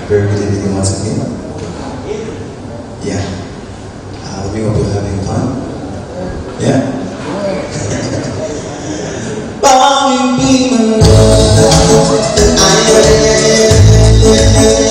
Very good evening once again. Yeah. We hope you're having fun. Yeah. Bobby, be my love.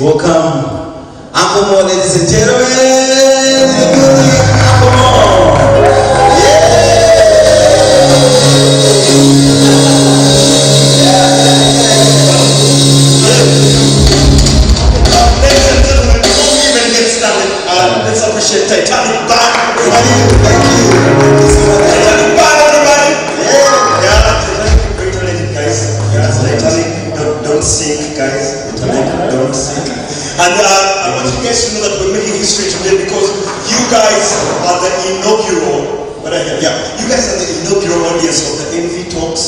welcome Uncle Mo, ladies and gentlemen. Uncle Mo. Let's appreciate Titanic Band, everybody. Thank you. Titanic Band, everybody. Yeah, Titanic, great legend, guys. Yeah, Titanic, don't sink, guys. Titanic, don't sink. And I want you guys to know that we're making history today because you guys are the inaugural. You guys are the inaugural audience of the MV Talks.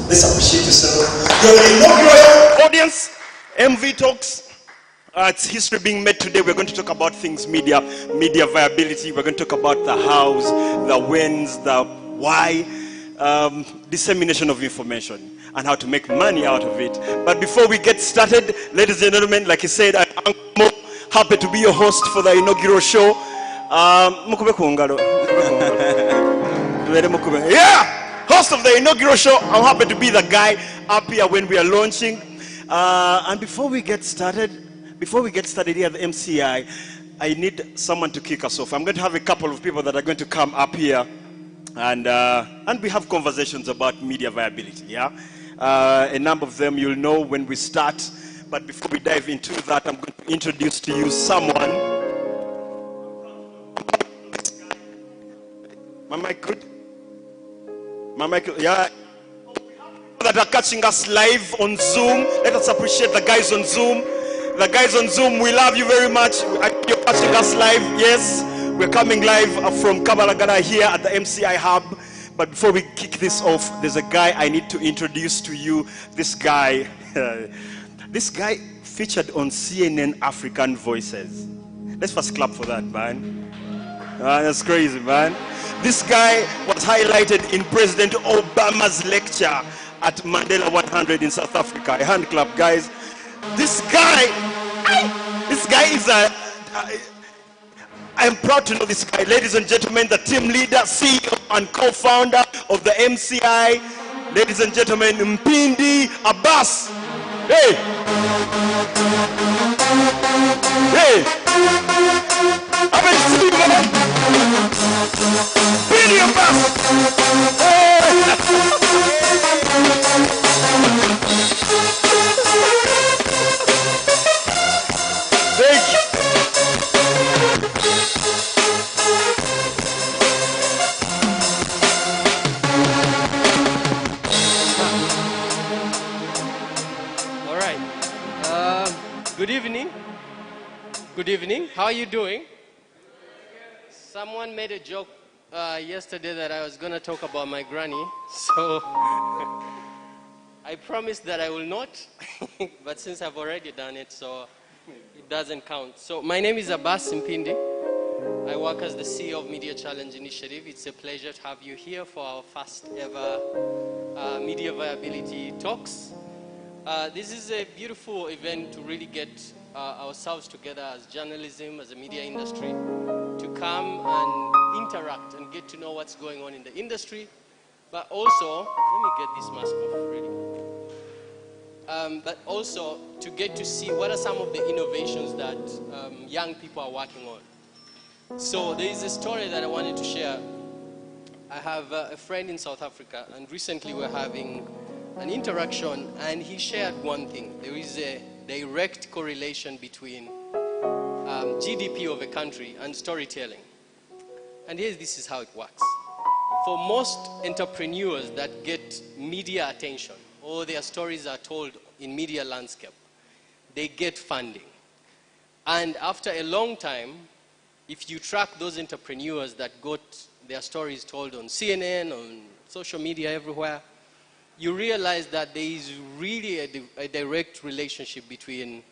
Let's appreciate yourself. You're the inaugural audience, MV Talks. It's history being made today. We're going to talk about things media viability. We're going to talk about the hows, the whens, the why, dissemination of information, and how to make money out of it. But before we get started, ladies and gentlemen, like I said, I'm Uncle Mo, happy to be your host for the inaugural show. Yeah! Host of the inaugural show. I'm happy to be the guy up here when we are launching. And before we get started here at the MCI, I need someone to kick us off. I'm going to have a couple of people that are going to come up here and we have conversations about media viability, yeah? A number of them you'll know when we start, but before we dive into that, I'm going to introduce to you someone. My mic good? My mic, yeah. That are catching us live on Zoom. Let us appreciate the guys on Zoom. The guys on Zoom, we love you very much. You're watching us live. Yes, we're coming live from Kabalagala here at the MCI Hub. But before we kick this off, there's a guy I need to introduce to you. This guy featured on CNN African Voices. Let's first clap for that, man. That's crazy, man. This guy was highlighted in President Obama's lecture at Mandela 100 in South Africa. A hand clap, guys. This guy is I'm proud to know this guy. Ladies and gentlemen, the team leader, CEO and co-founder of the MCI. Ladies and gentlemen, Mpindi Abbas. Hey! Hey! Happy to see you, man. Mpindi Abbas. Hey! Thank you. All right. Good evening. Good evening. How are you doing? Someone made a joke yesterday that I was going to talk about my granny. So I promised that I will not. But since I've already done it, so it doesn't count. So my name is Abbas Mpindi. I work as the CEO of Media Challenge Initiative. It's a pleasure to have you here for our first ever media viability talks. This is a beautiful event to really get ourselves together as journalism, as a media industry, to come and interact and get to know what's going on in the industry. But also, let me get this mask off really. But also to get to see what are some of the innovations that young people are working on. So there is a story that I wanted to share. I have a friend in South Africa, and recently we're having an interaction, and he shared one thing. There is a direct correlation between GDP of a country and storytelling. And this is how it works. For most entrepreneurs that get media attention, or their stories are told in media landscape, they get funding. And after a long time, if you track those entrepreneurs that got their stories told on CNN, on social media, everywhere, you realize that there is really a direct relationship between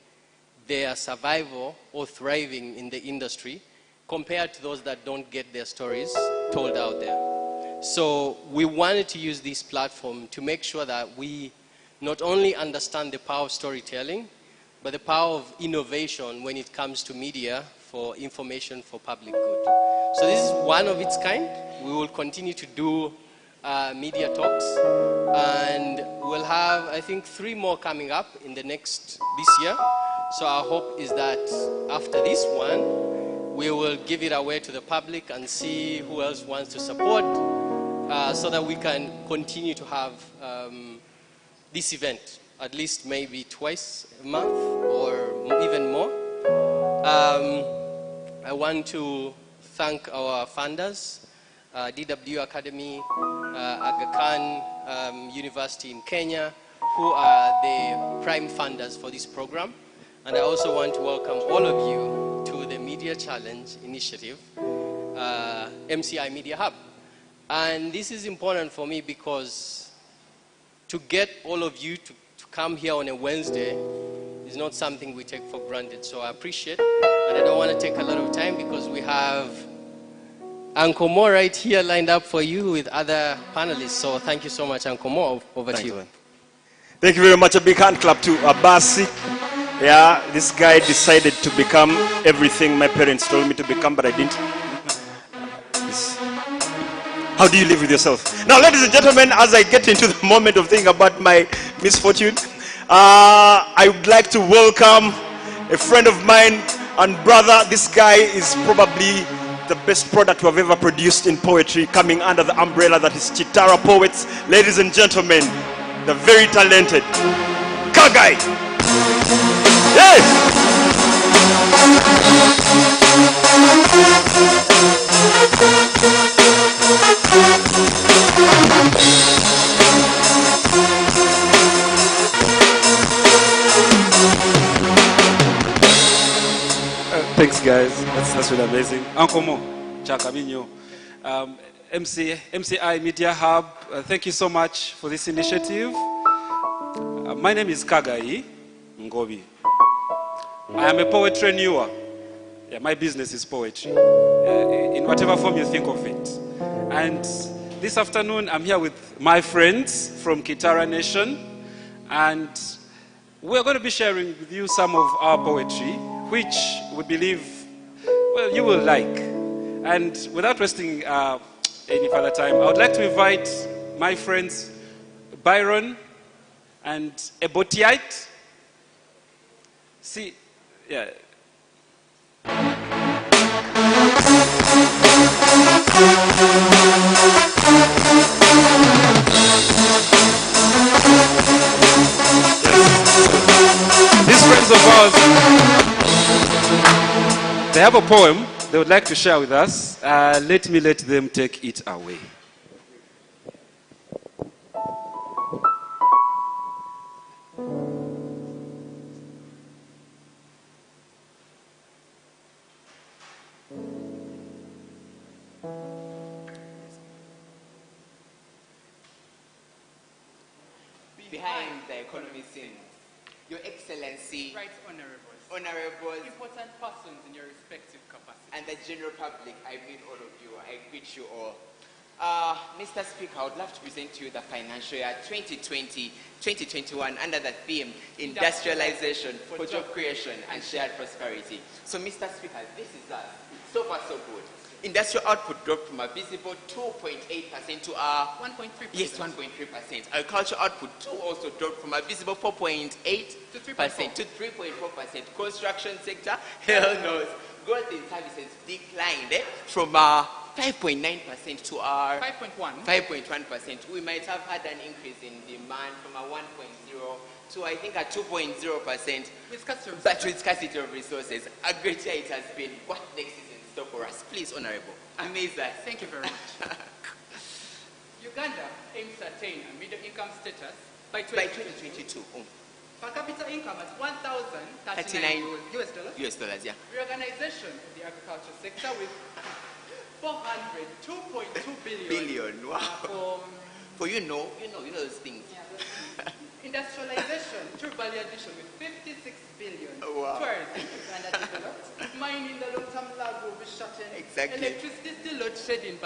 their survival or thriving in the industry compared to those that don't get their stories told out there. So we wanted to use this platform to make sure that we not only understand the power of storytelling, but the power of innovation when it comes to media for information for public good. So this is one of its kind. We will continue to do media talks, and we'll have, I think, 3 more coming up in this year So our hope is that after this one, we will give it away to the public and see who else wants to support so that we can continue to have this event at least maybe twice a month or even more. I want to thank our funders, DW Academy, Aga Khan University in Kenya, who are the prime funders for this program. And I also want to welcome all of you to the Media Challenge Initiative, MCI Media Hub. And this is important for me because to get all of you to come here on a Wednesday is not something we take for granted. So I appreciate it. And I don't want to take a lot of time because we have Uncle Mo right here lined up for you with other panelists. So thank you so much, Uncle Mo. Over to you. Man. Thank you very much. A big hand clap to Abasi. Yeah, this guy decided to become everything my parents told me to become, but I didn't. How do you live with yourself? Now, ladies and gentlemen, as I get into the moment of thinking about my misfortune, I would like to welcome a friend of mine and brother. This guy is probably the best product we have ever produced in poetry, coming under the umbrella that is Chitara Poets. Ladies and gentlemen, the very talented Kagai. Hey! Thanks, guys. That's really amazing. Uncle Mo, Chakaminyo, MCI Media Hub, thank you so much for this initiative. My name is Kagai Ngobi. I am a poetreneur. Yeah, my business is poetry, in whatever form you think of it. And this afternoon, I'm here with my friends from Kitara Nation, and we're going to be sharing with you some of our poetry, which we believe, well, you will like. And without wasting any further time, I would like to invite my friends Byron and Ebotiite. See, yeah. These friends of ours, they have a poem they would like to share with us. Let them take it away. Behind the economy scene, Your Excellency, Right Honorables, Honorables, important persons in your respective capacity, and the general public, I meet all of you, I greet you all. Mr. Speaker, I would love to present to you the financial year 2020-2021 under the theme Industrialization for Job Creation and Shared Prosperity. So, Mr. Speaker, this is us. So far, so good. Industrial output dropped from a visible 2.8% to a 1.3%. Yes, 1.3%. Agricultural output too also dropped from a visible 4.8% to 3.4%. Construction sector, hell knows. Growth in services declined from 5.9% to our 5.1%. We might have had an increase in demand from a 1.0 to I think a 2.0%. But with scarcity of resources, a great year it has been. What next is in store for us? Please, Honorable. Amazing. Thank you very much. Uganda aims to attain a middle income status by 2022. Per capita income at $1,039 US dollars, yeah. Reorganization of the agriculture sector with 2.2 billion. Wow. For you know those things. Yeah, industrialization through value addition with 56 billion. Wow. Tourism, Uganda developed. Mining, the long-term lag will be shortened. Exactly. Electricity still load shedding,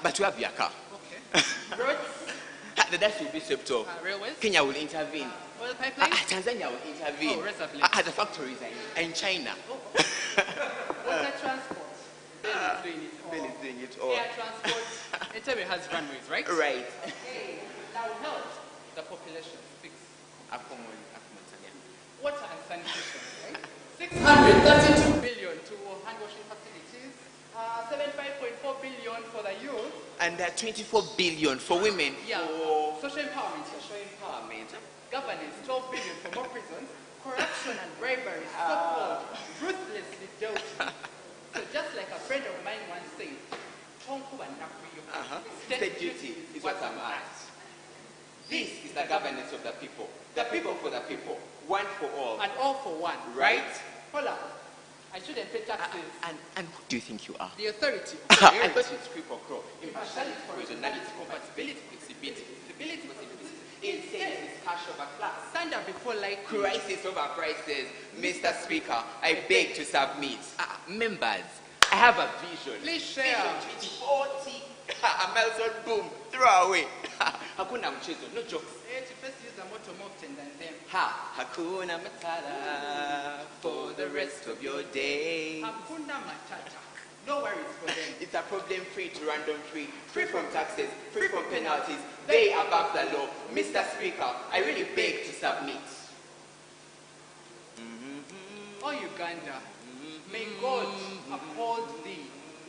but you have your car. okay. Roads, That will be swept off. railways, Kenya will intervene. oil pipelines, Tanzania will intervene. Oh, reserve The factories are in China. water transport. Bill is doing it all. Air transport. Entebbe has runways, right? Right. Okay. Now health. The population fix. water and sanitation, right? 632 billion to hand washing facilities, 75.4 billion for the youth. And 24 billion for women. Yeah. For Social empowerment. social empowerment. Governance, 12 billion for more prisons. Corruption and bribery, so-called ruthlessly dealt with. So just like a friend of mine once said, State duty is what I'm at. This is the governance of the people for the people, one for all. and all for one, Right. Hold up. I shouldn't pay taxes. And who do you think you are? The authority. I thought it's creep or crow. Impartiality, originality, compatibility, flexibility, visibility, insanity, cash over class. Stand up before like Crisis over prices. Mr. Speaker, I beg to submit. Members, I have a vision. Please share. Vision 2040. A milestone, boom, throw away. Hakuna mchezo, no jokes. To first use the motto more often than them. Hakuna matata for the rest of your day. Hakuna matata. No worries for them. It's a problem-free to random-free, free from taxes, free from penalties. They above the law. Mr. Speaker, I really beg to submit. Oh Uganda, may God uphold thee.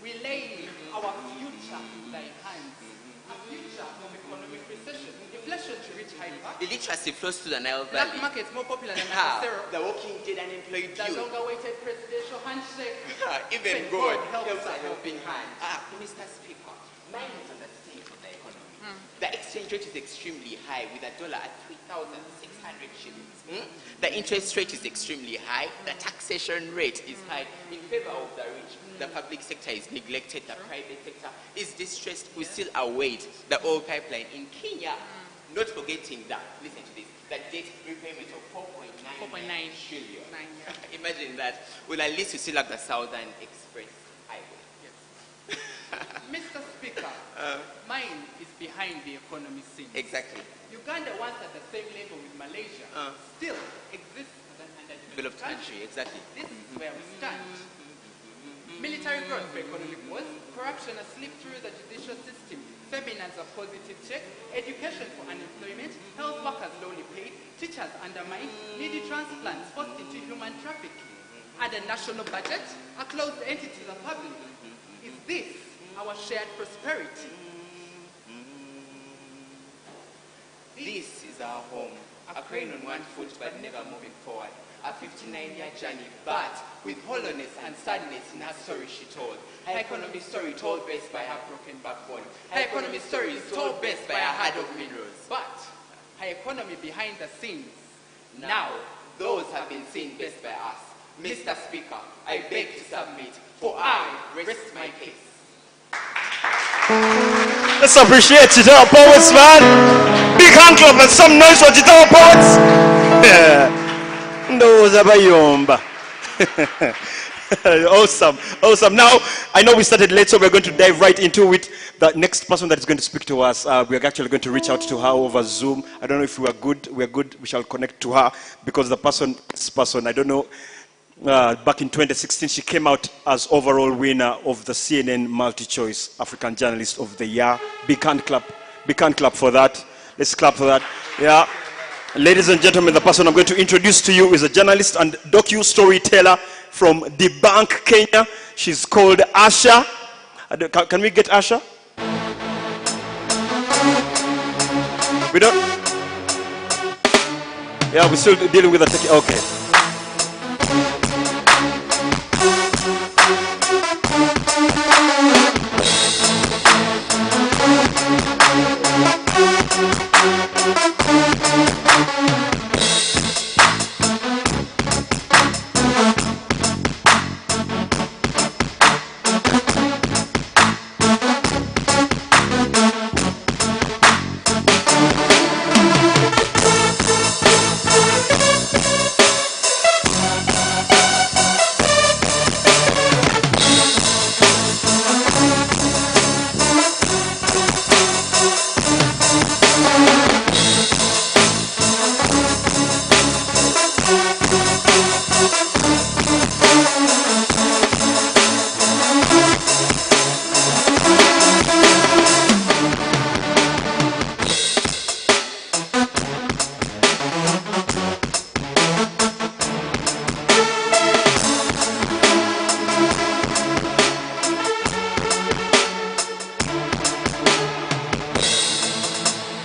We lay our future in thy hands. A future of economic recession, inflation to reach high mark. Illiteracy flows to the Nile Black Valley. markets more popular than Ha, syrup. the walking dead unemployed The youth. longer-awaited presidential handshake. Even Thank God God helps helps a a helping hand. Mr. Speaker, mine is on the state of the economy. The exchange rate is extremely high with a dollar at 3,600 shillings. The interest rate is extremely high. The taxation rate is high in favor of the rich. The public sector is neglected. The private sector is distressed. We still await the oil pipeline in Kenya. Not forgetting that, listen to this, the debt repayment of 4.9 trillion. Imagine that. Well, at least you still have the Southern Express Highway. Mr. Speaker, mine is behind the economy scene. Exactly. Uganda, once at the same level with Malaysia, still exists as an Developed underdeveloped country, exactly. This is where we stand. Military growth for economic wars, corruption has slipped through the judicial system, feminines a positive check, education for unemployment, health workers lowly paid, teachers undermined, needy transplants forced into human trafficking, and a national budget, a closed entity to the public. Is this our shared prosperity? This is our home, a crane on one foot but never moving forward. A 59-year journey, but with hollowness and sadness in her story she told. Her economy story told best by her broken backbone. Her economy story is told best by her heart of minerals. But her economy behind the scenes. Now, those have been seen best by us. Mr. Speaker, I beg to submit, for I rest my case. Let's appreciate Chitao Poets, man. Big hand clap and some noise for Chitao Poets. Those are Bayomba. Awesome. Now, I know we started late, so we're going to dive right into it. The next person that is going to speak to us, we're actually going to reach out to her over Zoom. I don't know if we are good. We're good. We shall connect to her because this person, I don't know. Back in 2016, she came out as overall winner of the CNN Multi-Choice African Journalist of the Year. Big hand clap for that. Let's clap for that. Yeah. Ladies and gentlemen, the person I'm going to introduce to you is a journalist and docu-storyteller from Debunk, Kenya. She's called Asha. Can we get Asha? We don't? Yeah, we're still dealing with the tech. Okay.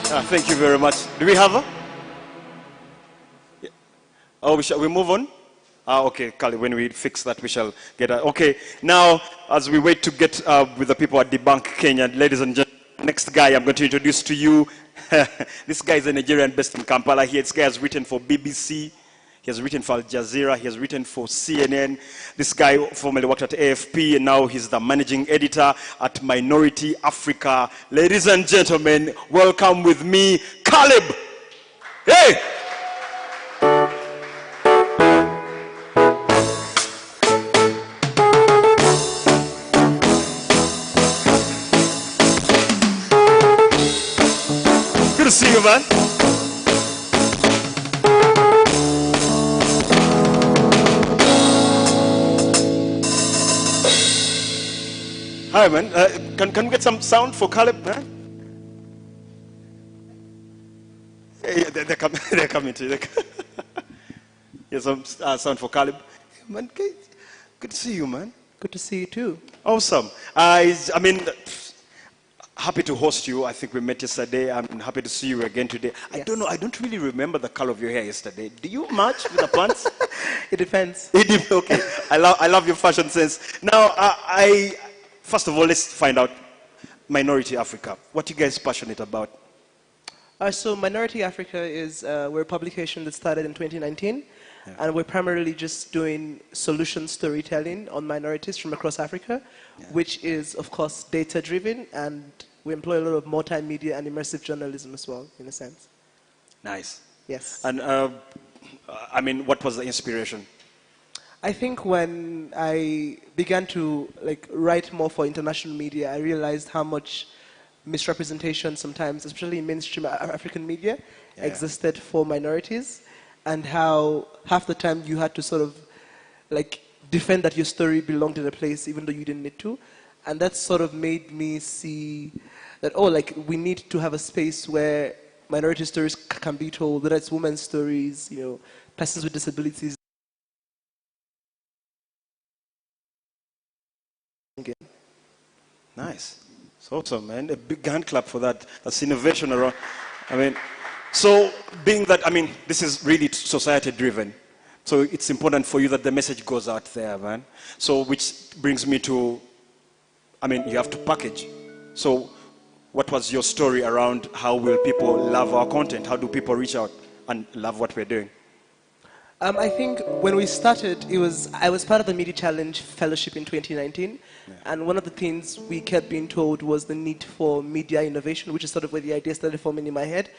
Thank you very much. Do we have her? Yeah. Oh, shall we move on? Okay, Kali, when we fix that, we shall get her. Okay, now, as we wait to get with the people at Debunk Kenya, ladies and gentlemen, next guy I'm going to introduce to you. This guy is a Nigerian based in Kampala. This guy has written for BBC. He has written for Al Jazeera. He has written for CNN. This guy formerly worked at AFP, and now he's the managing editor at Minority Africa. Ladies and gentlemen, welcome with me, Caleb. Hey! Good to see you, man. Hi, man. Can we get some sound for Caleb, man? Yeah, they're coming. They're coming to you. Here's some sound for Caleb. Man, good to see you, man. Good to see you too. Awesome. I mean, happy to host you. I think we met yesterday. I'm happy to see you again today. I don't know. I don't really remember the color of your hair yesterday. Do you match with the pants? It depends. Okay. I love your fashion sense. Now, first of all, let's find out Minority Africa. What are you guys passionate about? So Minority Africa is we're a publication that started in 2019, and we're primarily just doing solution storytelling on minorities from across Africa, which is, of course, data-driven, and we employ a lot of multimedia and immersive journalism as well, in a sense. Nice. Yes. And, I mean, what was the inspiration? I think when I began to write more for international media, I realized how much misrepresentation sometimes, especially in mainstream African media, existed for minorities, and how half the time you had to sort of defend that your story belonged in a place even though you didn't need to. And that sort of made me see that, we need to have a space where minority stories can be told, whether it's women's stories, persons with disabilities. Nice. It's awesome, man. A big hand clap for that. That's innovation around. I mean, so being that, this is really society driven. So it's important for you that the message goes out there, man. So which brings me to, you have to package. So what was your story around how will people love our content? How do people reach out and love what we're doing? I think when we started, I was part of the Media Challenge Fellowship in 2019, and one of the things we kept being told was the need for media innovation, which is sort of where the idea started forming in my head.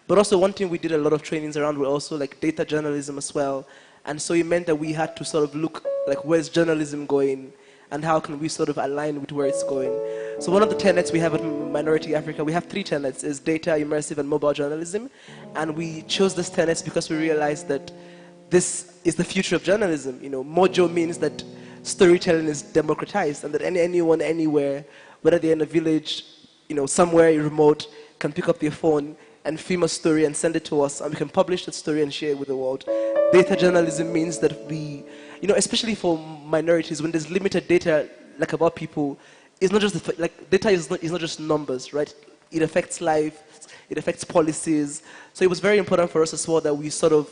But also one thing we did a lot of trainings around were also data journalism as well, and so it meant that we had to sort of look where's journalism going, and how can we sort of align with where it's going. So one of the tenets we have at Minority Africa, we have 3 tenets, is data, immersive, and mobile journalism, and we chose these tenets because we realized that this is the future of journalism. Mojo means that storytelling is democratized, and that anyone, anywhere, whether they're in a village, somewhere remote, can pick up their phone and film a story and send it to us, and we can publish that story and share it with the world. Data journalism means that we, especially for minorities, when there's limited data about people, it's not just data is not just numbers, right? It affects life, it affects policies. So it was very important for us as well that we sort of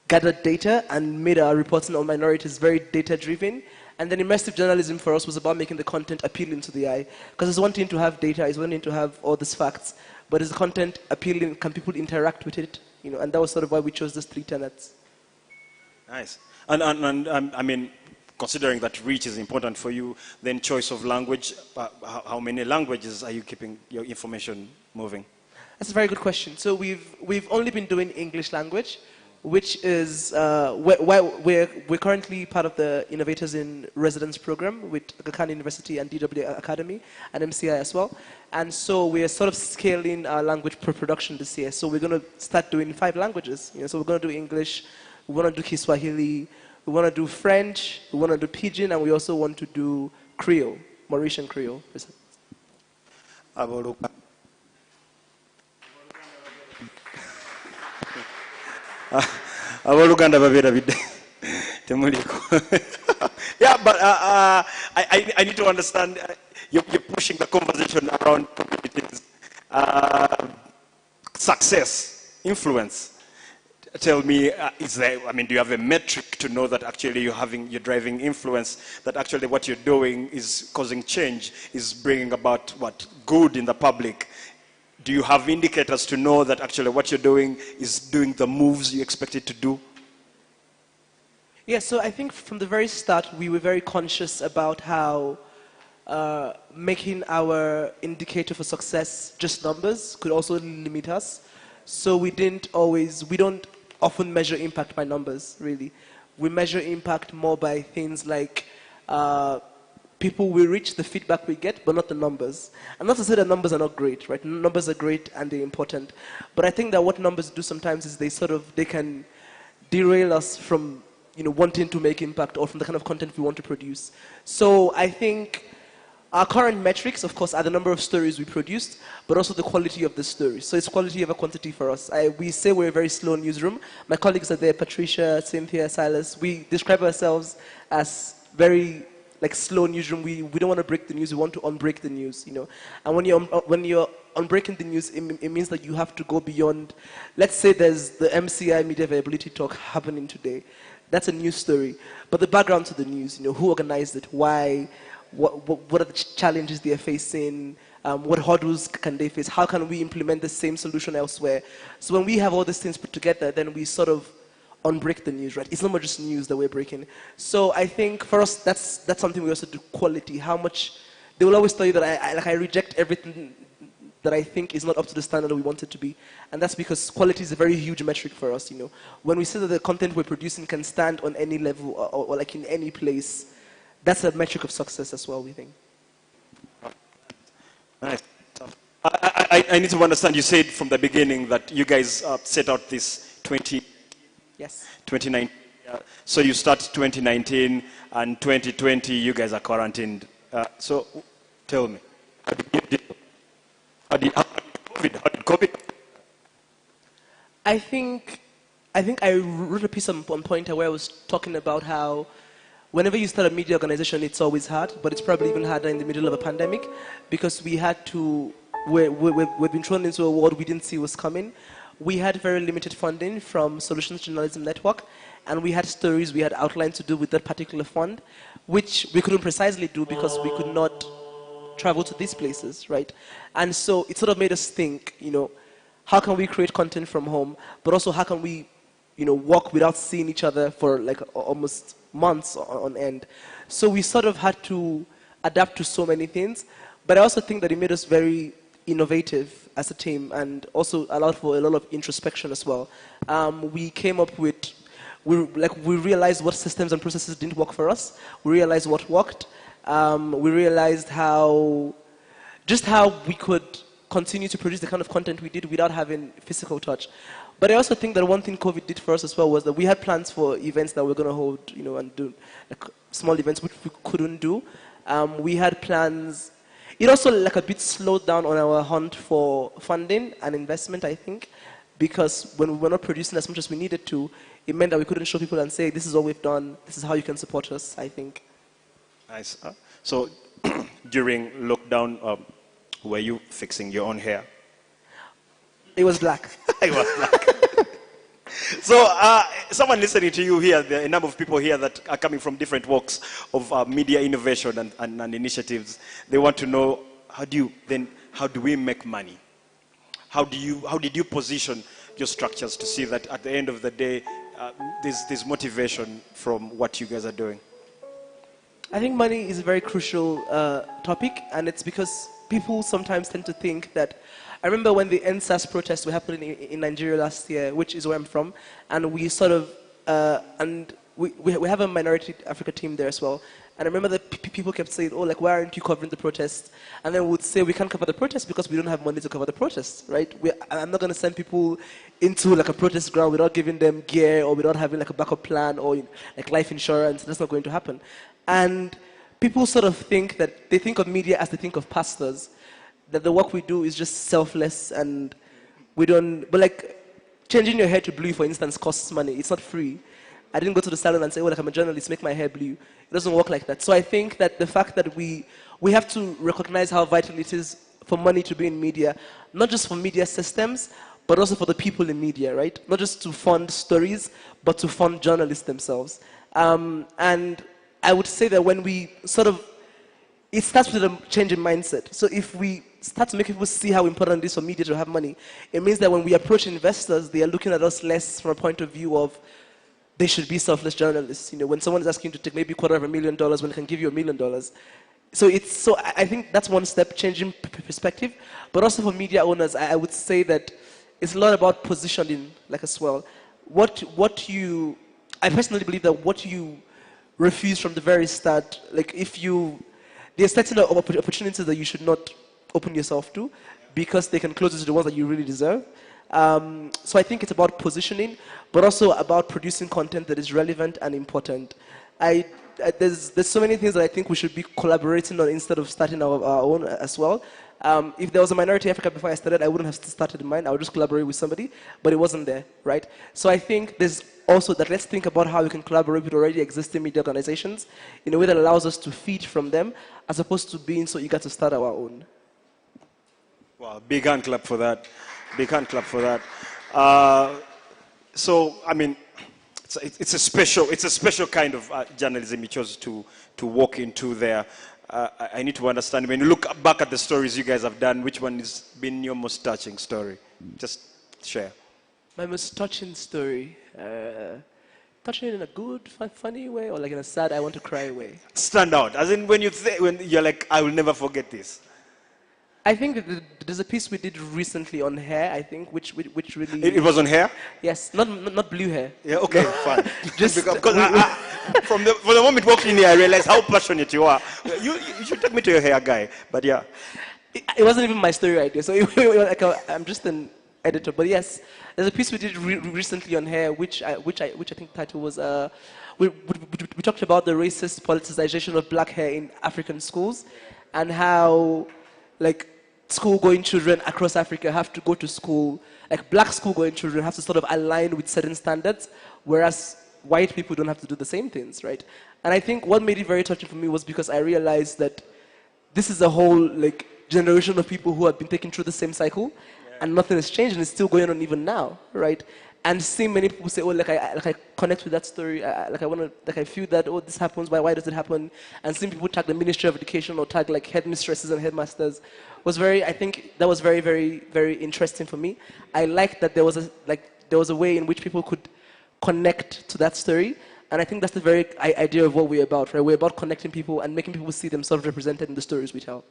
gathered data and made our reporting on minorities very data-driven. And then immersive journalism for us was about making the content appealing to the eye. Because it's one thing to have data, it's one thing to have all these facts, but is the content appealing? Can people interact with it? And that was sort of why we chose these 3 tenets. Nice. And considering that reach is important for you, then choice of language, how many languages are you keeping your information moving? That's a very good question. So we've only been doing English language, which is we're currently part of the Innovators in Residence program with Aga Khan University and DW Academy and MCI as well. And so we're sort of scaling our language production this year. So we're going to start doing 5 languages. So we're going to do English, we want to do Kiswahili, we want to do French, we want to do Pidgin, and we also want to do Creole, Mauritian Creole. Aboluganda babirabidde temuliko. Yeah, but I need to understand, you're pushing the conversation around communities. success, influence. Tell me, do you have a metric to know that actually you're driving influence, that actually what you're doing is causing change, is bringing about what good in the public? Do you have indicators to know that actually what you're doing is doing the moves you expect it to do? Yeah, so I think from the very start, we were very conscious about how making our indicator for success just numbers could also limit us. So we don't often measure impact by numbers, really. We measure impact more by things like people we reach, the feedback we get, but not the numbers. And not to say that numbers are not great, right? Numbers are great and they're important. But I think that what numbers do sometimes is they can derail us from wanting to make impact or from the kind of content we want to produce. So I think our current metrics, of course, are the number of stories we produced, but also the quality of the stories. So it's quality over quantity for us. We say we're a very slow newsroom. My colleagues are there, Patricia, Cynthia, Silas. We describe ourselves as very slow newsroom. We don't want to break the news. We want to unbreak the news, And when you're unbreaking the news, it means that you have to go beyond. Let's say there's the MCI Media Availability Talk happening today. That's a news story. But the background to the news, who organized it, why, what are the challenges they are facing, what hurdles can they face, how can we implement the same solution elsewhere. So when we have all these things put together, then we sort of unbreak the news, right? It's not more just news that we're breaking. So I think for us, that's something we also do, quality. How much, they will always tell you that I reject everything that I think is not up to the standard that we want it to be. And that's because quality is a very huge metric for us, When we say that the content we're producing can stand on any level or like in any place, that's a metric of success as well, we think. Nice. I need to understand, you said from the beginning that you guys set out this 2019. So you start 2019 and 2020, you guys are quarantined. So tell me, how did COVID? I think I wrote a piece on Pointer where I was talking about how whenever you start a media organization, it's always hard, but it's probably even harder in the middle of a pandemic because we've been thrown into a world we didn't see was coming. We had very limited funding from Solutions Journalism Network, and we had stories we had outlined to do with that particular fund, which we couldn't precisely do because we could not travel to these places, right? And so it sort of made us think, how can we create content from home, but also how can we, work without seeing each other for like almost months on end. So we sort of had to adapt to so many things, but I also think that it made us very innovative as a team and also allowed for a lot of introspection as well. We came up with, we realized what systems and processes didn't work for us. We realized what worked. We realized how we could continue to produce the kind of content we did without having physical touch. But I also think that one thing COVID did for us as well was that we had plans for events that we were going to hold, and do like small events which we couldn't do. We had plans. It also a bit slowed down on our hunt for funding and investment, I think, because when we were not producing as much as we needed to, it meant that we couldn't show people and say, this is all we've done, this is how you can support us, I think. Nice. So during lockdown, were you fixing your own hair? It was black. It was black. So someone listening to you here, there are a number of people here that are coming from different walks of media innovation and initiatives. They want to know, how do we make money? How did you position your structures to see that at the end of the day, there's motivation from what you guys are doing? I think money is a very crucial topic, and it's because people sometimes tend to think that. I remember when the NSAS protests were happening in Nigeria last year, which is where I'm from, and we sort of, and we have a minority Africa team there as well. And I remember that people kept saying, oh, why aren't you covering the protests? And then we would say, we can't cover the protests because we don't have money to cover the protests, right? I'm not going to send people into a protest ground without giving them gear or without having a backup plan or life insurance. That's not going to happen. And people sort of think that they think of media as they think of pastors, that the work we do is just selfless and we don't, but changing your hair to blue, for instance, costs money. It's not free. I didn't go to the salon and say, oh, I'm a journalist, make my hair blue. It doesn't work like that. So I think that the fact that we have to recognize how vital it is for money to be in media, not just for media systems, but also for the people in media, right? Not just to fund stories, but to fund journalists themselves. And I would say that when we sort of, it starts with a change in mindset. So if we start to make people see how important it is for media to have money, it means that when we approach investors, they are looking at us less from a point of view of they should be selfless journalists. You know, when someone is asking you to take maybe $250,000 when they can give you $1 million. So I think that's one step, changing perspective. But also for media owners, I would say that it's a lot about positioning, like as well. I personally believe that what you refuse from the very start, like there's certain opportunities that you should not open yourself to because they can close to the ones that you really deserve. So I think it's about positioning, but also about producing content that is relevant and important. There's so many things that I think we should be collaborating on instead of starting our own as well. If there was a Minority Africa before I started, I wouldn't have started mine. I would just collaborate with somebody, but it wasn't there, right? So I think there's also that let's think about how we can collaborate with already existing media organizations in a way that allows us to feed from them as opposed to being so eager to start our own. Wow, big hand clap for that. Big hand clap for that. So, I mean, it's a special kind of journalism you chose to walk into there. I need to understand, when you look back at the stories you guys have done, which one has been your most touching story? Just share. My most touching story. Touching in a good, funny way, or like in a sad, I want to cry way? Stand out. As in when you're like, I will never forget this. I think that there's a piece we did recently on hair, I think, which really... It was on hair? Yes, not blue hair. Yeah, okay, fine. Just because from the moment walking in here, I realized how passionate you are. You should take me to your hair guy, but yeah. It wasn't even my story idea, so I'm just an editor. But yes, there's a piece we did recently on hair, which I think the title was... we talked about the racist politicization of black hair in African schools, and how, like, school-going children across Africa have to go to school, like black school-going children have to sort of align with certain standards, whereas white people don't have to do the same things, right? And I think what made it very touching for me was because I realized that this is a whole like generation of people who have been taken through the same cycle, and nothing has changed, and it's still going on even now, right? And seeing many people say, oh, I connect with that story, I feel that, oh, this happens, why does it happen? And seeing people tag the Ministry of Education or tag like headmistresses and headmasters I think that was very, very, very interesting for me. I liked that there was a way in which people could connect to that story. And I think that's the very idea of what we're about, right? We're about connecting people and making people see themselves represented in the stories we tell.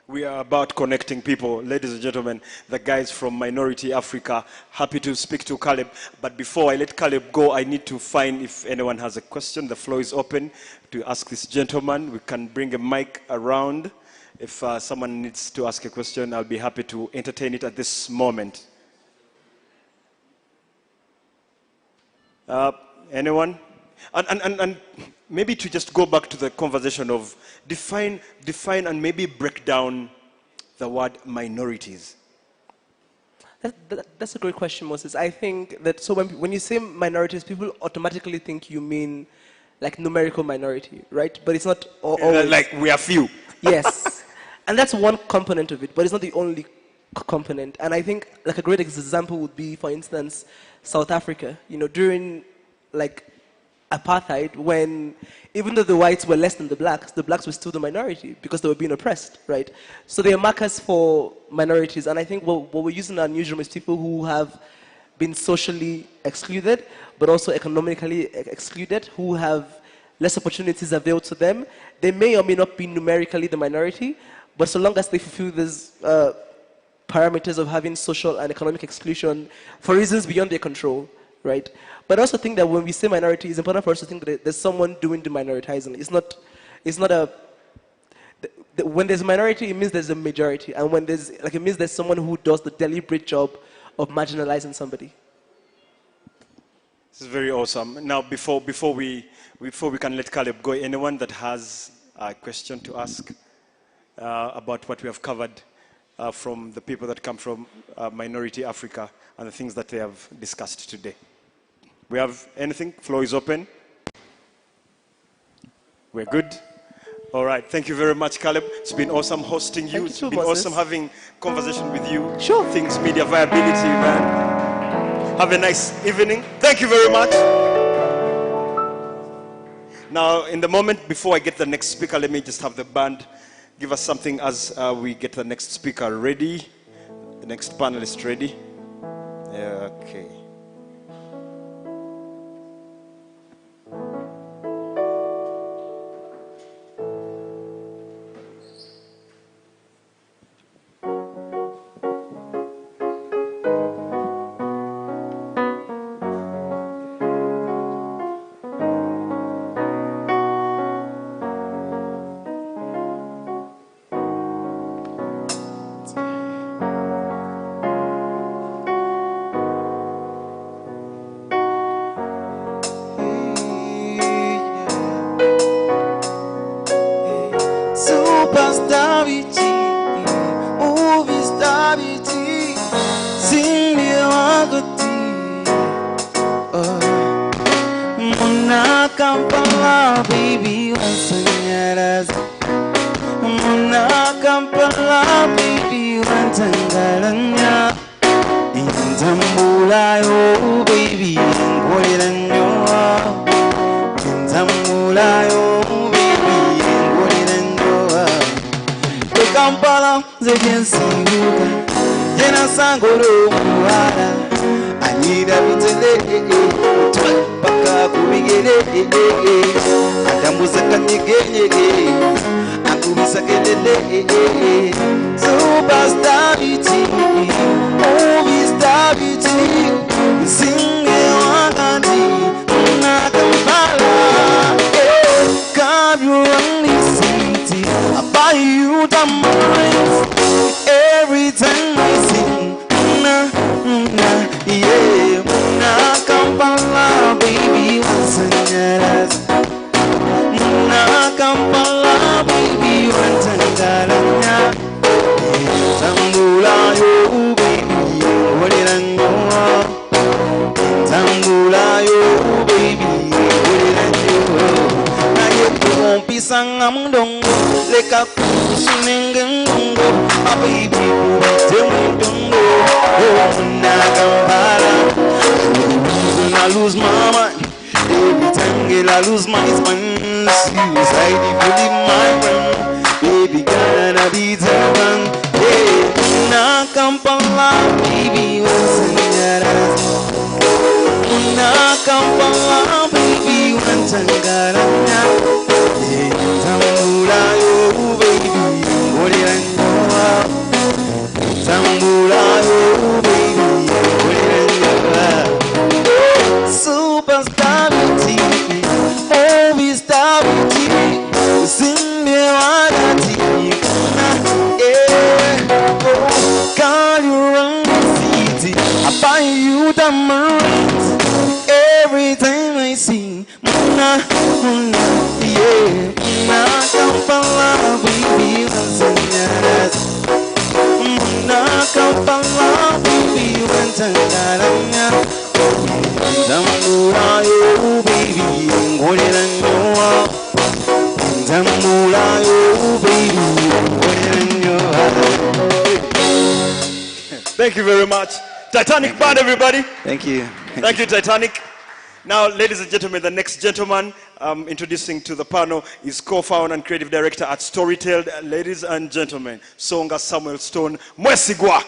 We are about connecting people. Ladies and gentlemen, the guys from Minority Africa, happy to speak to Caleb. But before I let Caleb go, I need to find if anyone has a question. The floor is open to ask this gentleman. We can bring a mic around. If someone needs to ask a question, I'll be happy to entertain it at this moment. Anyone? And maybe to just go back to the conversation of define and maybe break down the word minorities. That's a great question, Moses. I think that so when you say minorities, people automatically think you mean like numerical minority, right? But it's not always. Like we are few. Yes. And that's one component of it, but it's not the only component. And I think like a great example would be, for instance, South Africa. You know, during like apartheid, when even though the whites were less than the blacks were still the minority because they were being oppressed, right? So they are markers for minorities. And I think what we're using in our newsroom is people who have been socially excluded, but also economically excluded, who have less opportunities available to them. They may or may not be numerically the minority, but so long as they fulfill these parameters of having social and economic exclusion for reasons beyond their control, right? But I also think that when we say minority, it's important for us to think that there's someone doing the minoritizing. When there's a minority, it means there's a majority. And when it means there's someone who does the deliberate job of marginalizing somebody. This is very awesome. Now, before we can let Caleb go, anyone that has a question to ask about what we have covered from the people that come from Minority Africa and the things that they have discussed today? We have anything? Floor is open. We're good. All right. Thank you very much, Caleb. It's been awesome hosting you. Thank you It's too, been Moses. awesome having conversation with you. Sure. Things media viability, man. Have a nice evening. Thank you very much. Now, in the moment before I get the next speaker, let me just have the band give us something as we get the next speaker ready, the next panelist ready. Yeah, okay. Superstar BT, movie star BT, sing me wagati. Muna Kampala, baby, wansanyaras. Muna Kampala, baby, wansangaranya. Inzambula yo, baby, ngoliranyoa. Inzambula yo, baby, ngoliranyoa. Kampala, zejensiuka. Jena sangolo muara. Anida bitele, baka kubigele. Adambuza kanyege, akubisa kelele. Superstar beauty, movie star beauty. Singe wakati, na Kampala. God, you only city. I buy you diamonds every time I sing. Na, na, yeah. Na Kampala, baby, wansanyaras. Na Kampala, baby, wansangaranya. Tambula yo, baby, waliranyoa. Tambula yo, baby, waliranyoa. Na yepo pisanga mundongo, leka kusunengengongo. A baby, ubite mundongo. Oh, na Kampala. I lose my mind. Every time girl, I lose my mind. Suicide if you leave my friend. Baby, gotta be the one. Yeah, na Kampala, baby, wansanyaras. Na Kampala, baby, wansangaranya. Yeah, tambula yo, baby, ngoliranyoa. Tambula yo, baby, ngoliranyoa. Superstar beauty, movie star beauty, sing me wagati. Yeah, oh, God, you run the city. I buy you diamonds every time I sing. Muna, muna, yeah. Muna Kampala, baby, wansanyaras. Muna Kampala, baby, wansangaranya. Tambula yo, baby, ngoliranyoa. Tambula yo, baby, ngoliranyoa. Thank you very much. Titanic Band, everybody. Thank you. Thank you, Titanic. Now, ladies and gentlemen, the next gentleman introducing to the panel is co-founder and creative director at Storytel. Ladies and gentlemen, Songa Samuel Stone Mwesigwa.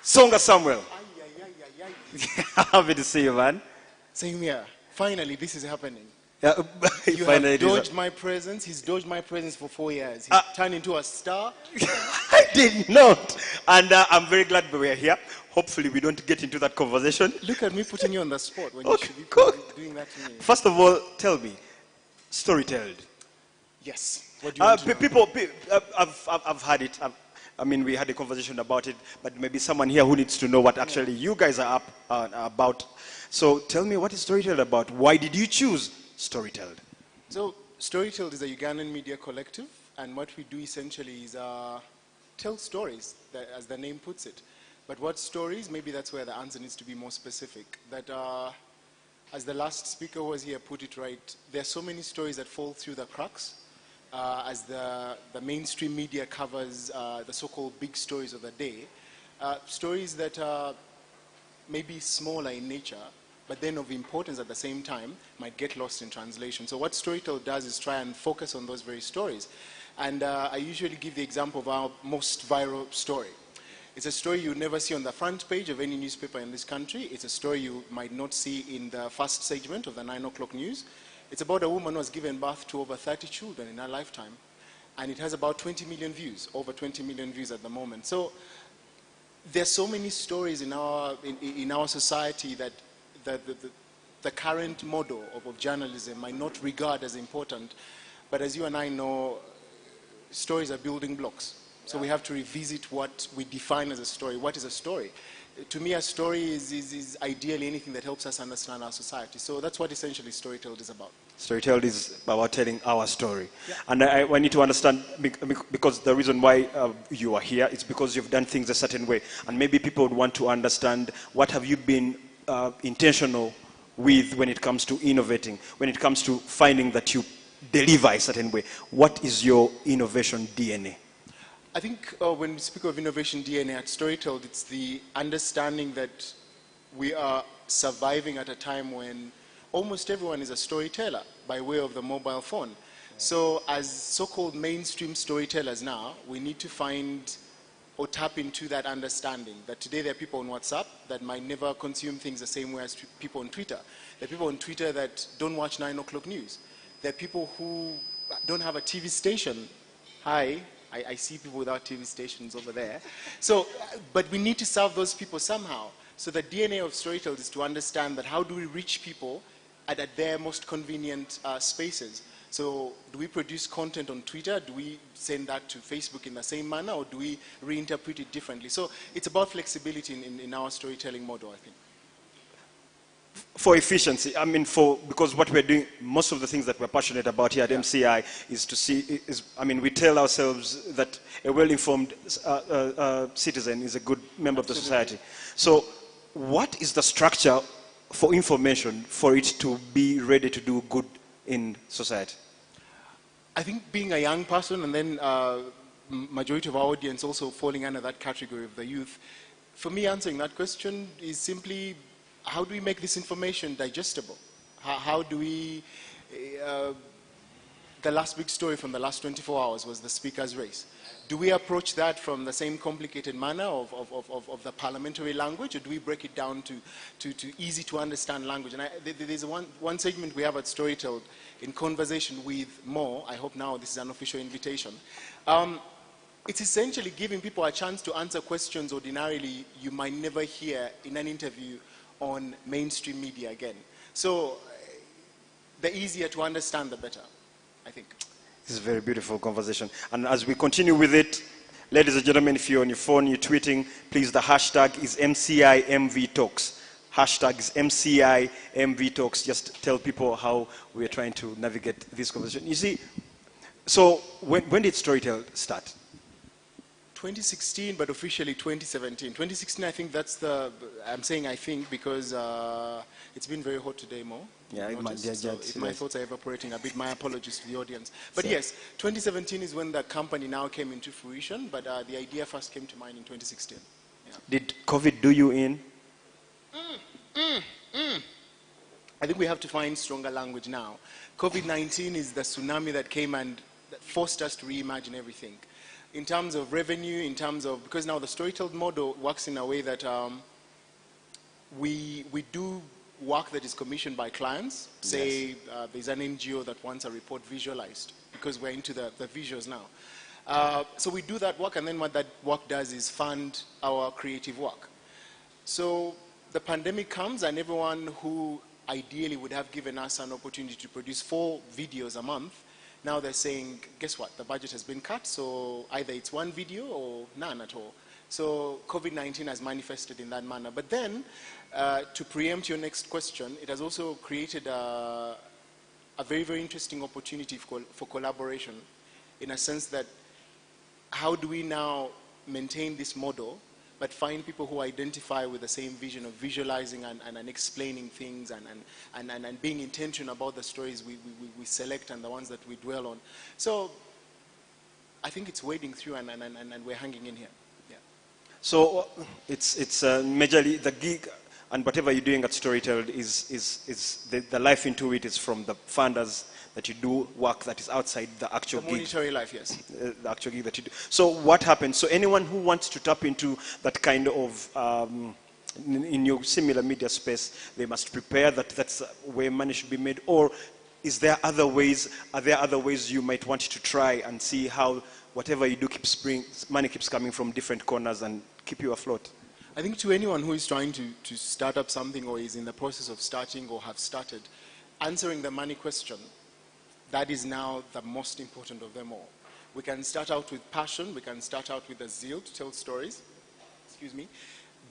Songa Samuel. Happy to see you, man. Same here. Finally, this is happening. Yeah, You finally have it is dodged my presence. He's dodged my presence for 4 years. He's turned into a star. I did not. And I'm very glad we are here. Hopefully, we don't get into that conversation. Look at me putting you on the spot when Okay, you should be cool. doing that to me. First of all, tell me, Storytel. Yes. What do you want to know? I've had it. I mean, we had a conversation about it, but maybe someone here who needs to know what actually you guys are up about. So tell me, what is Storytelled about? Why did you choose Storytelled? So Storytelled is a Ugandan media collective, and what we do essentially is tell stories, as the name puts it. But what stories? Maybe that's where the answer needs to be more specific. That, as the last speaker was here put it right, there are so many stories that fall through the cracks as the mainstream media covers the so-called big stories of the day. Stories that are maybe smaller in nature, but then of importance at the same time, might get lost in translation. So what Storytelled does is try and focus on those very stories. And I usually give the example of our most viral story. It's a story you never see on the front page of any newspaper in this country. It's a story you might not see in the first segment of the 9 o'clock news. It's about a woman who has given birth to over 30 children in her lifetime. And it has about 20 million views, over 20 million views at the moment. So there's so many stories in our society that the current model of journalism might not regard as important. But as you and I know, stories are building blocks. So we have to revisit what we define as a story. What is a story? To me, a story is ideally anything that helps us understand our society. So that's what essentially Storytelled is about. Storytelled is about telling our story. Yeah. And I need to understand, because the reason why you are here is because you've done things a certain way. And maybe people would want to understand, what have you been intentional with when it comes to innovating, when it comes to finding that you deliver a certain way? What is your innovation DNA? I think when we speak of innovation DNA at Storytelled, it's the understanding that we are surviving at a time when almost everyone is a storyteller by way of the mobile phone. So as so-called mainstream storytellers now, we need to find or tap into that understanding that today there are people on WhatsApp that might never consume things the same way as people on Twitter. There are people on Twitter that don't watch 9 o'clock news. There are people who don't have a TV station. Hi. I see people without TV stations over there. So, but we need to serve those people somehow. So the DNA of Storytelled is to understand that how do we reach people at their most convenient spaces. So do we produce content on Twitter? Do we send that to Facebook in the same manner, or do we reinterpret it differently? So it's about flexibility in our storytelling model, I think. For efficiency, I mean, because what we're doing, most of the things that we're passionate about here at MCI is to see, we tell ourselves that a well-informed citizen is a good member of the society. So what is the structure for information for it to be ready to do good in society? I think being a young person, and then majority of our audience also falling under that category of the youth, for me answering that question is simply, how do we make this information digestible? How do we, the last big story from the last 24 hours was the speaker's race. Do we approach that from the same complicated manner of the parliamentary language, or do we break it down to easy to understand language? And there's one segment we have at Storytelled in conversation with Mo. I hope now this is an official invitation. It's essentially giving people a chance to answer questions ordinarily you might never hear in an interview on mainstream media again. So the easier to understand, the better, I think. This is a very beautiful conversation. And as we continue with it, ladies and gentlemen, if you're on your phone, you're tweeting, please, the hashtag is MCIMVTalks. Hashtag is MCIMVTalks. Just tell people how we're trying to navigate this conversation. You see, so when did Storytelled start? 2016, but officially 2017. 2016, I think that's I'm saying I think because it's been very hot today, Mo. Yeah, if my thoughts are evaporating a bit, my apologies to the audience. But yes, 2017 is when the company now came into fruition, but the idea first came to mind in 2016. Yeah. Did COVID do you in? I think we have to find stronger language now. COVID-19 is the tsunami that came and that forced us to reimagine everything. In terms of revenue, because now the Storytelled model works in a way that we do work that is commissioned by clients. Say there's an NGO that wants a report visualized, because we're into the visuals now. So we do that work, and then what that work does is fund our creative work. So the pandemic comes, and everyone who ideally would have given us an opportunity to produce 4 videos a month Now they're saying, guess what? The budget has been cut, so either it's one video or none at all. So COVID-19 has manifested in that manner. But then, to preempt your next question, it has also created a very, very interesting opportunity for collaboration, in a sense that how do we now maintain this model but find people who identify with the same vision of visualizing and explaining things and being intentional about the stories we select and the ones that we dwell on. So I think it's wading through and we're hanging in here. Yeah. So it's majorly the gig and whatever you're doing at Storytel is the life into it is from the funders that you do work that is outside the actual The gig. monetary life, yes. The actual gig that you do. So what happens? So anyone who wants to tap into that kind of, in your similar media space, they must prepare that's where money should be made, or is there other ways, are there other ways you might want to try and see how whatever you do money keeps coming from different corners and keep you afloat? I think to anyone who is trying to start up something or is in the process of starting or have started, answering the money question, that is now the most important of them all. We can start out with passion, we can start out with a zeal to tell stories,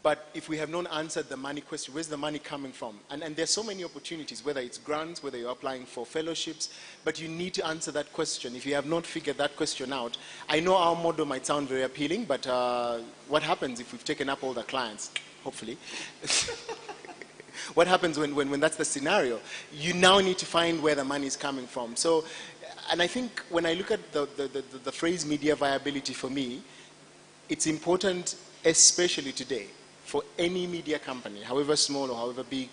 but if we have not answered the money question, where's the money coming from? And there's so many opportunities, whether it's grants, whether you're applying for fellowships, but you need to answer that question. If you have not figured that question out, I know our model might sound very appealing, but what happens if we've taken up all the clients, hopefully? What happens when that's the scenario? You now need to find where the money is coming from. So, and I think when I look at the phrase media viability, for me, it's important, especially today, for any media company, however small or however big,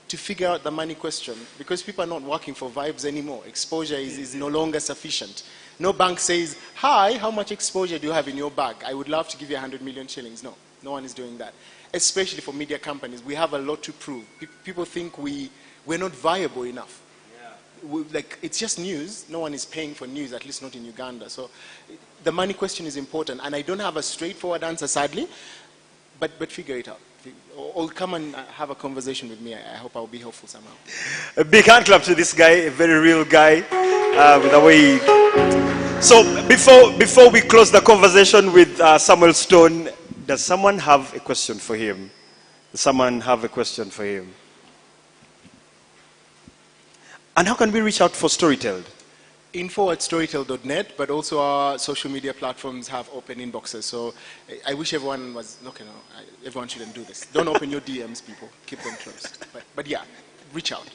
to figure out the money question, because people are not working for vibes anymore. Exposure is no longer sufficient. No bank says, hi, how much exposure do you have in your bag? I would love to give you 100 million shillings. No, no one is doing that. Especially for media companies, we have a lot to prove. People think we're not viable enough. Like, it's just news. No one is paying for news, at least not in Uganda. So the money question is important. And I don't have a straightforward answer, sadly, but figure it out. Or come and have a conversation with me. I hope I'll be helpful somehow. A big hand clap to this guy, a very real guy, with the way So before we close the conversation with Samuel Stone, does someone have a question for him? Does someone have a question for him? And how can we reach out for Storytel? info@storytel.net, but also our social media platforms have open inboxes. So I wish everyone was, everyone shouldn't do this. Don't open your DMs, people. Keep them closed. But yeah, reach out.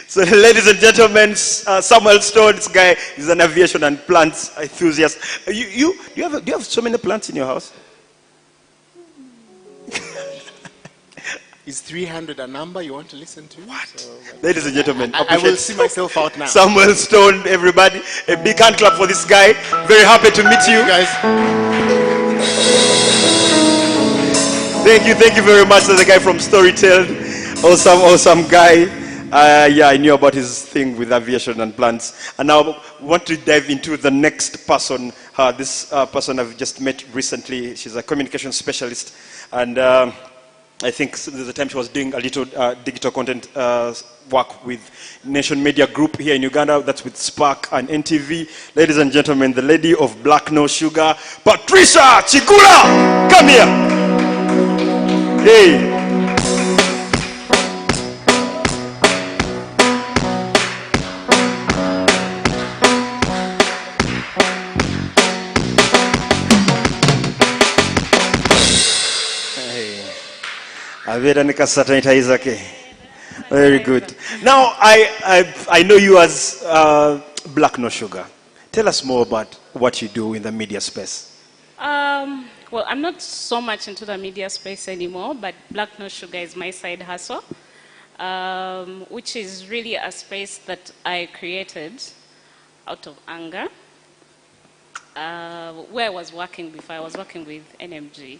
So ladies and gentlemen, Samuel Stone, this guy is an aviation and plants enthusiast. Do you have so many plants in your house? Is 300 a number you want to listen to? What? So, ladies and gentlemen, I will see myself out now. Samuel Stone, everybody. A big hand clap for this guy. Very happy to meet you. Guys. Thank you very much to the guy from Storytel. Awesome guy. Yeah, I knew about his thing with aviation and plants. And now we want to dive into the next person. This person I've just met recently. She's a communication specialist. And I think there's a time she was doing a little digital content work with Nation Media Group here in Uganda. That's with Spark and NTV. Ladies and gentlemen, the lady of Black No Sugar, Patricia Chikula. Come here. Hey. Very good. Now, I know you as Black No Sugar. Tell us more about what you do in the media space. Well, I'm not so much into the media space anymore, but Black No Sugar is my side hustle, which is really a space that I created out of anger. Where I was working before, I was working with NMG.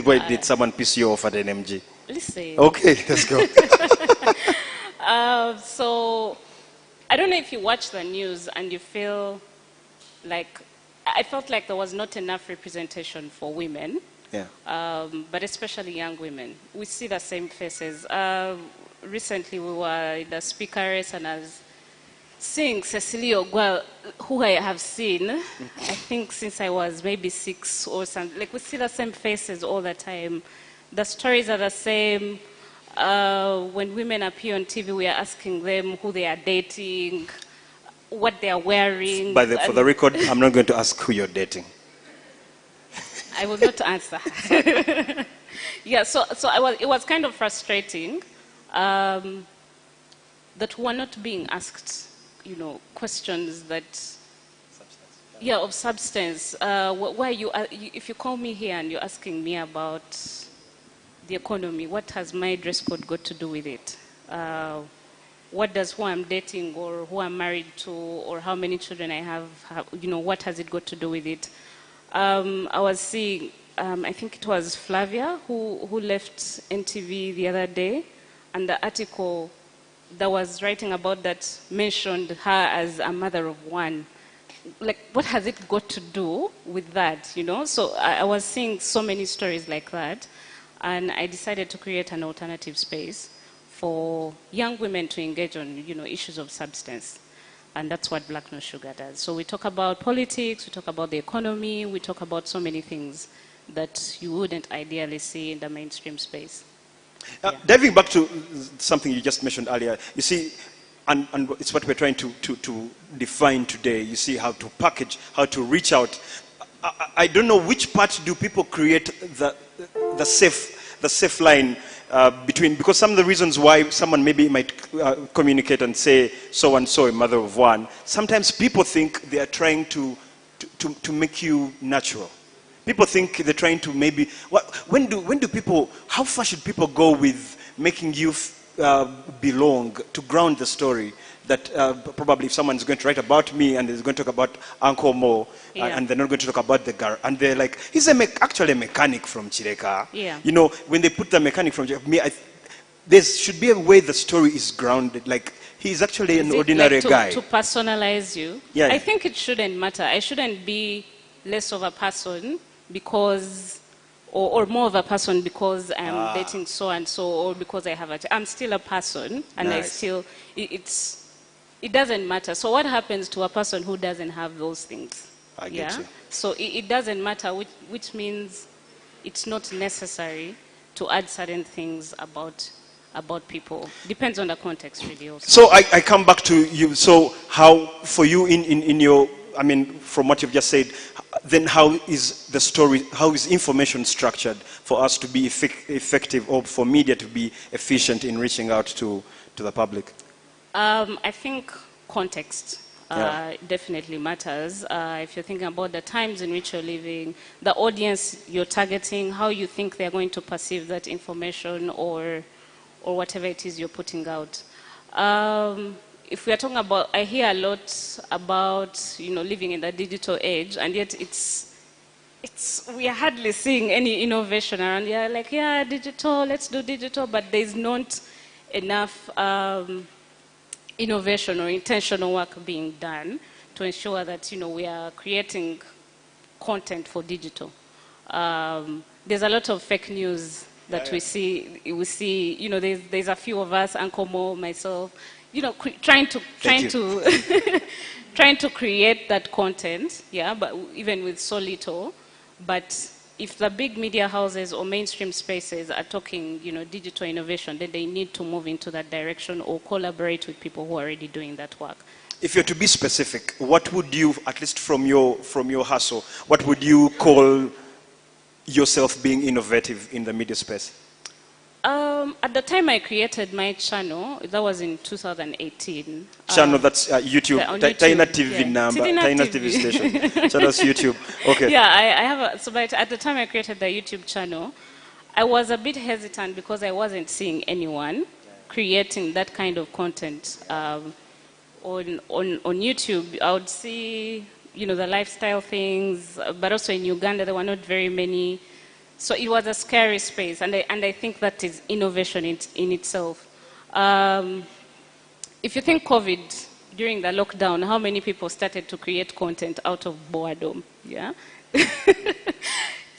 Wait, did someone piss you off at NMG? Listen. Okay, let's go. So, I don't know if you watch the news and you feel like, I felt like there was not enough representation for women, but especially young women. We see the same faces. Recently we were in the speaker race, and as seeing Cecilia Ogwal, who I have seen, I think since I was maybe 6 or something. Like, we see the same faces all the time. The stories are the same. When women appear on TV, we are asking them who they are dating, what they are wearing. For the record, I'm not going to ask who you're dating. I will not answer. Yeah, so it was kind of frustrating that we're not being asked, questions that, of substance. Why if you call me here and you're asking me about the economy, what has my dress code got to do with it? What does who I'm dating or who I'm married to or how many children I have, what has it got to do with it? I was seeing, I think it was Flavia who left NTV the other day, and the article that was writing about that mentioned her as a mother of one. Like, what has it got to do with that, So I was seeing so many stories like that, and I decided to create an alternative space for young women to engage on, issues of substance. And that's what Black No Sugar does. So we talk about politics, we talk about the economy, we talk about so many things that you wouldn't ideally see in the mainstream space. Diving back to something you just mentioned earlier, you see, and it's what we're trying to define today. You see how to package, how to reach out. I don't know which part do people create the safe line between, because some of the reasons why someone maybe might communicate and say so and so a mother of one, sometimes people think they are trying to make you natural. People think they're trying to maybe, when do people, how far should people go with making you belong, to ground the story? That probably if someone's going to write about me and is going to talk about Uncle Mo, and they're not going to talk about the girl, and they're like, he's actually a mechanic from Chireka. Yeah. When they put the mechanic from Chireka, there should be a way the story is grounded. Like, he's actually an ordinary guy. To personalize you? Yeah. I think it shouldn't matter. I shouldn't be less of a person because, or more of a person because I'm dating so and so, or because I have I'm still a person, and I still, it doesn't matter. So what happens to a person who doesn't have those things? I get you. So it doesn't matter, which means it's not necessary to add certain things about people. Depends on the context, really. Also. So I come back to you. So how, for you in your, from what you've just said, then how is the story, how is information structured for us to be effective, or for media to be efficient in reaching out to the public? I think context definitely matters. If you're thinking about the times in which you're living, the audience you're targeting, how you think they're going to perceive that information or whatever it is you're putting out. If we are talking about, I hear a lot about, living in the digital age, and yet we are hardly seeing any innovation around. Yeah, like, digital, let's do digital, but there's not enough innovation or intentional work being done to ensure that, we are creating content for digital. There's a lot of fake news that we see, there's a few of us, Uncle Mo, myself, trying to create that content, but even with so little. But if the big media houses or mainstream spaces are talking, digital innovation, then they need to move into that direction or collaborate with people who are already doing that work. If you're to be specific, what would you, at least from your hustle, what would you call yourself being innovative in the media space? At the time I created my channel, that was in 2018. Channel, that's YouTube, Taina TV number, Taina TV station. So that's YouTube. Okay. Yeah, I have but at the time I created the YouTube channel, I was a bit hesitant because I wasn't seeing anyone creating that kind of content. On YouTube, I would see, the lifestyle things, but also in Uganda there were not very many. So it was a scary space, and I think that is innovation in itself. If you think COVID, during the lockdown, how many people started to create content out of boredom? Yeah?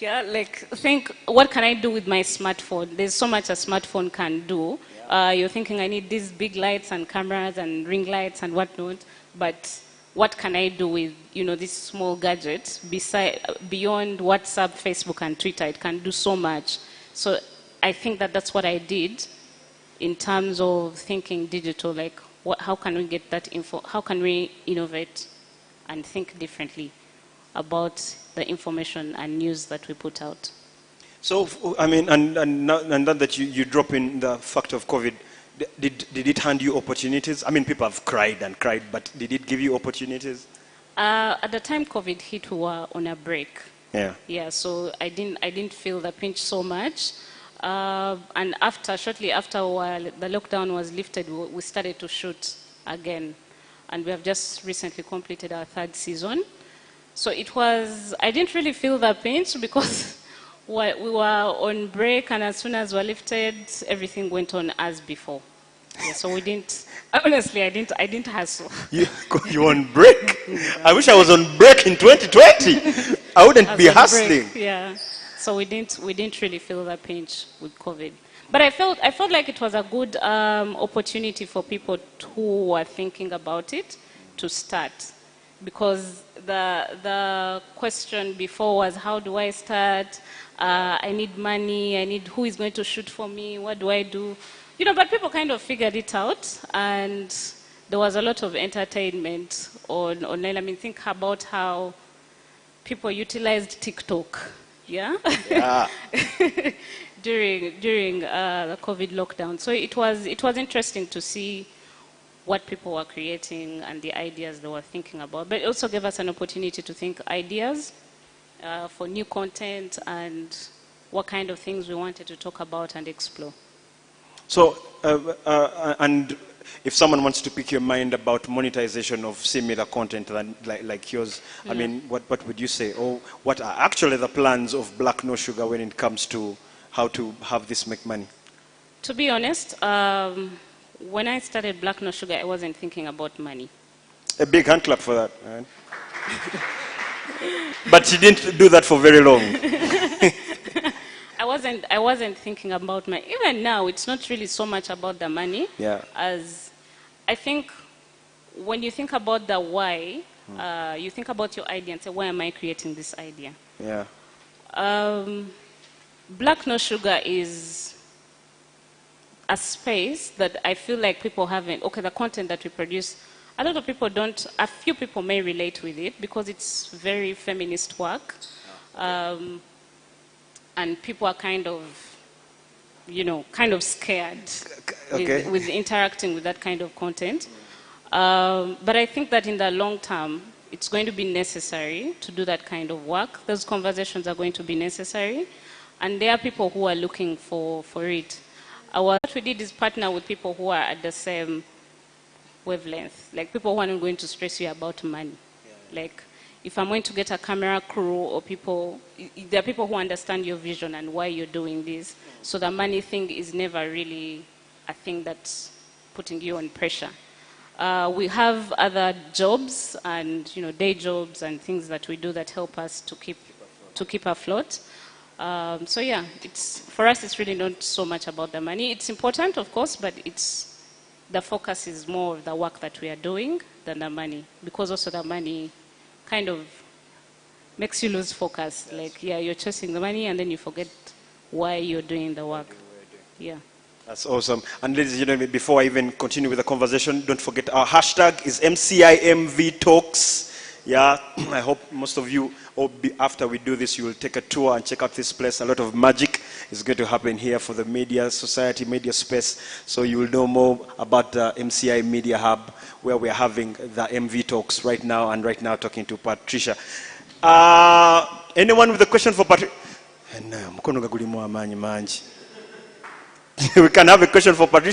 Like, think, what can I do with my smartphone? There's so much a smartphone can do. You're thinking, I need these big lights and cameras and ring lights and whatnot, but what can I do with, this small gadget beyond WhatsApp, Facebook, and Twitter? It can do so much. So I think that that's what I did in terms of thinking digital, like how can we get that info, how can we innovate and think differently about the information and news that we put out. So, I mean, and now that you drop in the fact of COVID, did it hand you opportunities? I mean, people have cried and cried, but did it give you opportunities? At the time COVID hit, we were on a break. Yeah. Yeah, so I didn't feel the pinch so much. And shortly after the lockdown was lifted, we started to shoot again. And we have just recently completed our 3rd season. So I didn't really feel the pinch because we were on break, and as soon as we were lifted, everything went on as before. Yeah, so we didn't, honestly, I didn't hustle. You on break? I wish I was on break in 2020. I wouldn't be hustling. Break, yeah. So we didn't really feel the pinch with COVID. But I felt like it was a good opportunity for people who were thinking about it to start. Because the question before was, how do I start? I need money. I need who is going to shoot for me? What do I do? But people kind of figured it out, and there was a lot of entertainment online. I mean, think about how people utilized TikTok, yeah. during the COVID lockdown. So it was interesting to see what people were creating and the ideas they were thinking about. But it also gave us an opportunity to think ideas for new content and what kind of things we wanted to talk about and explore. So, and if someone wants to pick your mind about monetization of similar content like yours, I mean, what would you say? Or what are actually the plans of Black No Sugar when it comes to how to have this make money? To be honest, when I started Black No Sugar, I wasn't thinking about money. A big hand clap for that. Right? But you didn't do that for very long. I wasn't thinking about money. Even now, it's not really so much about the money. Yeah. As I think when you think about the why, you think about your idea and say, why am I creating this idea? Yeah. Black No Sugar is a space that I feel like people haven't, the content that we produce, a lot of people don't, a few people may relate with it because it's very feminist work. And people are kind of scared with interacting with that kind of content. But I think that in the long term, it's going to be necessary to do that kind of work. Those conversations are going to be necessary. And there are people who are looking for it. What we did is partner with people who are at the same wavelength, like people who are not going to stress you about money. Yeah. Like, if I'm going to get a camera crew or there are people who understand your vision and why you're doing this. So the money thing is never really a thing that's putting you on pressure. We have other jobs and day jobs and things that we do that help us to keep afloat. So yeah, for us it's really not so much about the money. It's important, of course, but the focus is more of the work that we are doing than the money, because also the money kind of makes you lose focus. Like, yeah, you're chasing the money and then you forget why you're doing the work. Yeah. That's awesome. And ladies and gentlemen, before I even continue with the conversation, don't forget our hashtag is MCIMV Talks. Yeah, I hope most of you, after we do this, you will take a tour and check out this place. A lot of magic is going to happen here for the media society, media space. So you will know more about the MCI Media Hub, where we're having the MV Talks right now, and right now talking to Patricia. Anyone with a question for Patricia? We can have a question for Patricia.